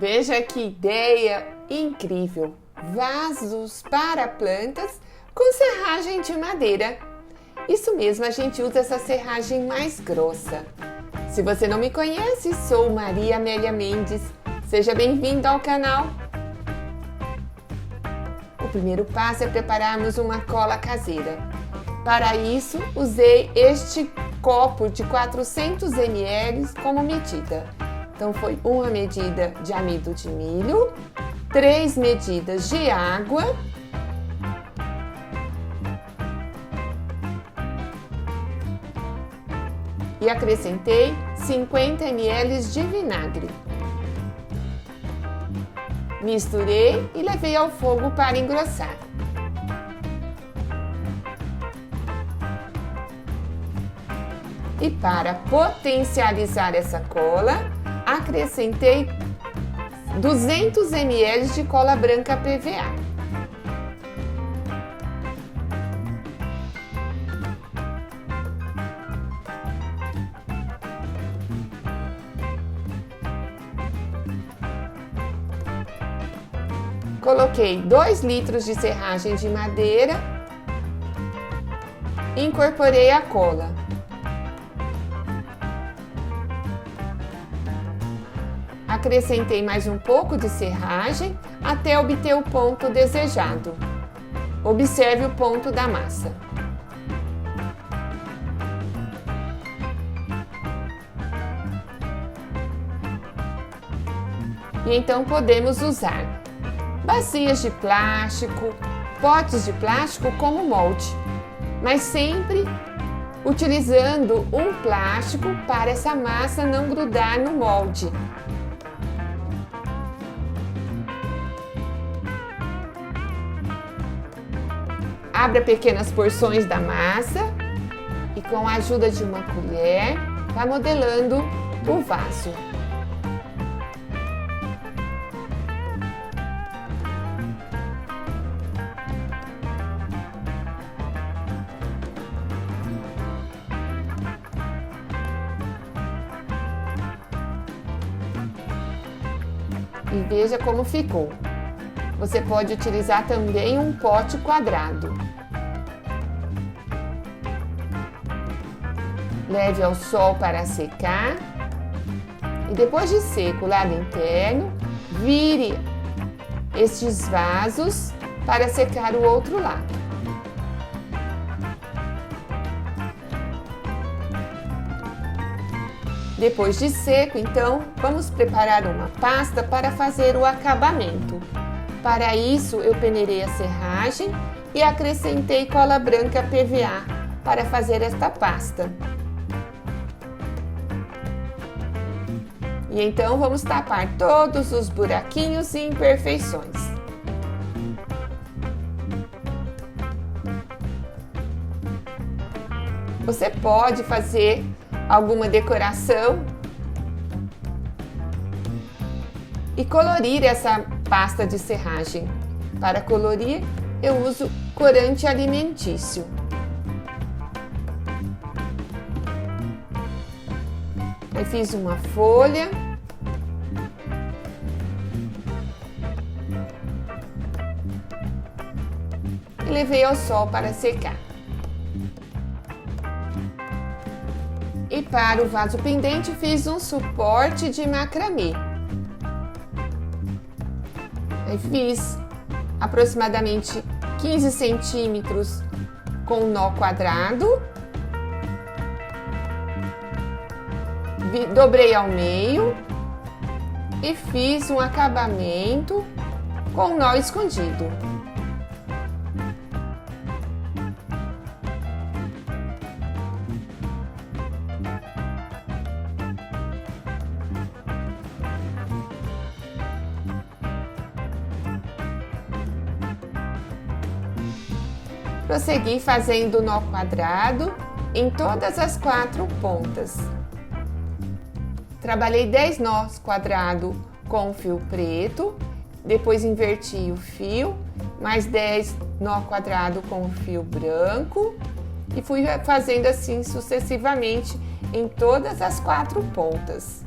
Veja que ideia incrível! Vasos para plantas com serragem de madeira. Isso mesmo, a gente usa essa serragem mais grossa. Se você não me conhece, sou Maria Amélia Mendes. Seja bem-vindo ao canal. O primeiro passo é prepararmos uma cola caseira. Para isso, usei este copo de 400 ml como medida. Então, foi uma medida de amido de milho, 3 medidas de água, e acrescentei 50 ml de vinagre. Misturei e levei ao fogo para engrossar. E para potencializar essa cola, acrescentei 200 ml de cola branca PVA. Coloquei 2 litros de serragem de madeira e incorporei a cola. Acrescentei mais um pouco de serragem até obter o ponto desejado. Observe o ponto da massa. E então podemos usar bacias de plástico, potes de plástico como molde, mas sempre utilizando um plástico para essa massa não grudar no molde. Abra pequenas porções da massa e, com a ajuda de uma colher, vá modelando o vaso. E veja como ficou. Você pode utilizar também um pote quadrado. Leve ao sol para secar e depois de seco o lado interno, vire estes vasos para secar o outro lado. Depois de seco, então, vamos preparar uma pasta para fazer o acabamento. Para isso, eu peneirei a serragem e acrescentei cola branca PVA para fazer esta pasta. E então vamos tapar todos os buraquinhos e imperfeições. Você pode fazer alguma decoração e colorir essa pasta de serragem. Para colorir, eu uso corante alimentício. Eu fiz uma folha e levei ao sol para secar. E para o vaso pendente, fiz um suporte de macramê. Aí fiz aproximadamente 15 centímetros com um nó quadrado. Dobrei ao meio e fiz um acabamento com um nó escondido. Prossegui fazendo nó quadrado em todas as 4 pontas. Trabalhei 10 nós quadrados com fio preto, depois inverti o fio, mais 10 nó quadrado com fio branco e fui fazendo assim sucessivamente em, em todas as 4 pontas.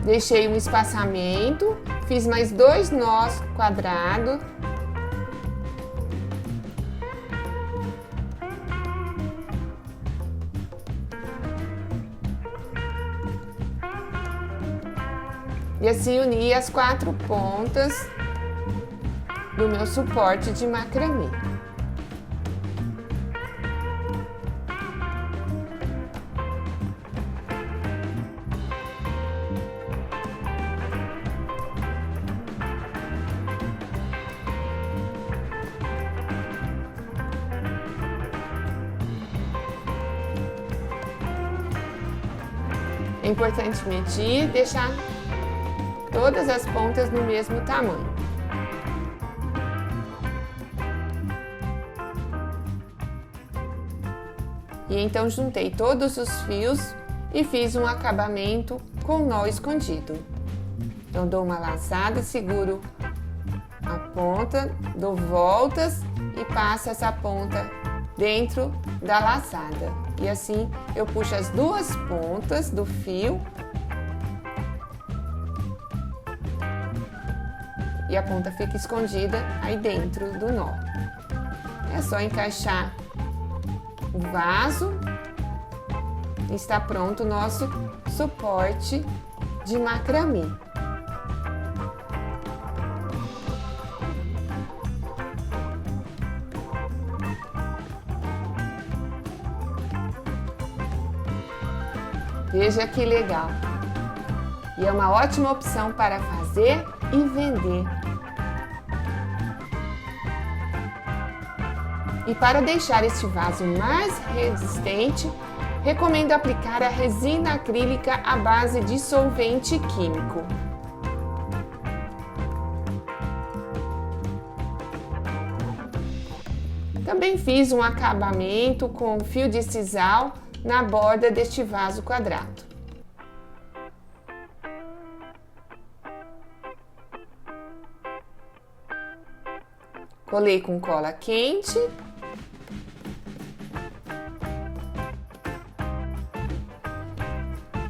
Deixei um espaçamento, fiz mais 2 nós quadrados. E assim uni as 4 pontas do meu suporte de macramê. É importante medir e deixar todas as pontas no mesmo tamanho. E então juntei todos os fios e fiz um acabamento com nó escondido. Então dou uma laçada, seguro a ponta, dou voltas e passo essa ponta dentro da laçada. E assim eu puxo as 2 pontas do fio e a ponta fica escondida aí dentro do nó. É só encaixar o vaso e está pronto o nosso suporte de macramê. Veja que legal! E é uma ótima opção para fazer e vender. E para deixar este vaso mais resistente, recomendo aplicar a resina acrílica à base de solvente químico. Também fiz um acabamento com fio de sisal na borda deste vaso quadrado. Colei com cola quente.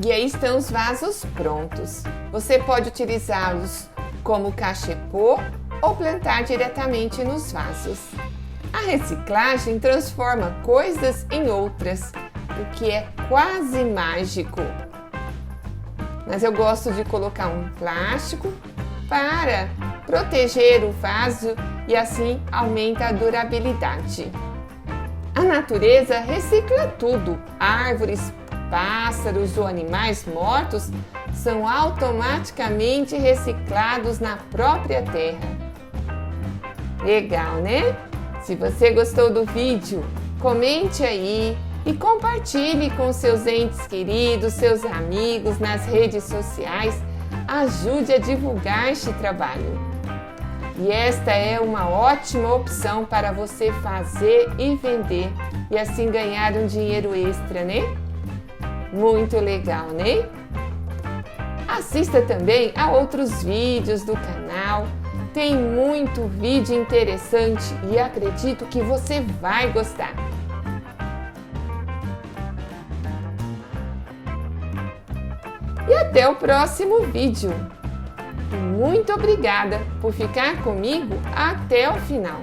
E aí estão os vasos prontos. Você pode utilizá-los como cachepô ou plantar diretamente nos vasos. A reciclagem transforma coisas em outras, o que é quase mágico. Mas eu gosto de colocar um plástico para proteger o vaso e assim aumenta a durabilidade. A natureza recicla tudo. Árvores, pássaros ou animais mortos são automaticamente reciclados na própria terra. Legal, né? Se você gostou do vídeo, comente aí e compartilhe com seus entes queridos, seus amigos nas redes sociais. Ajude a divulgar este trabalho. E esta é uma ótima opção para você fazer e vender e assim ganhar um dinheiro extra, né? Muito legal, né? Assista também a outros vídeos do canal. Tem muito vídeo interessante e acredito que você vai gostar. E até o próximo vídeo. Muito obrigada por ficar comigo até o final.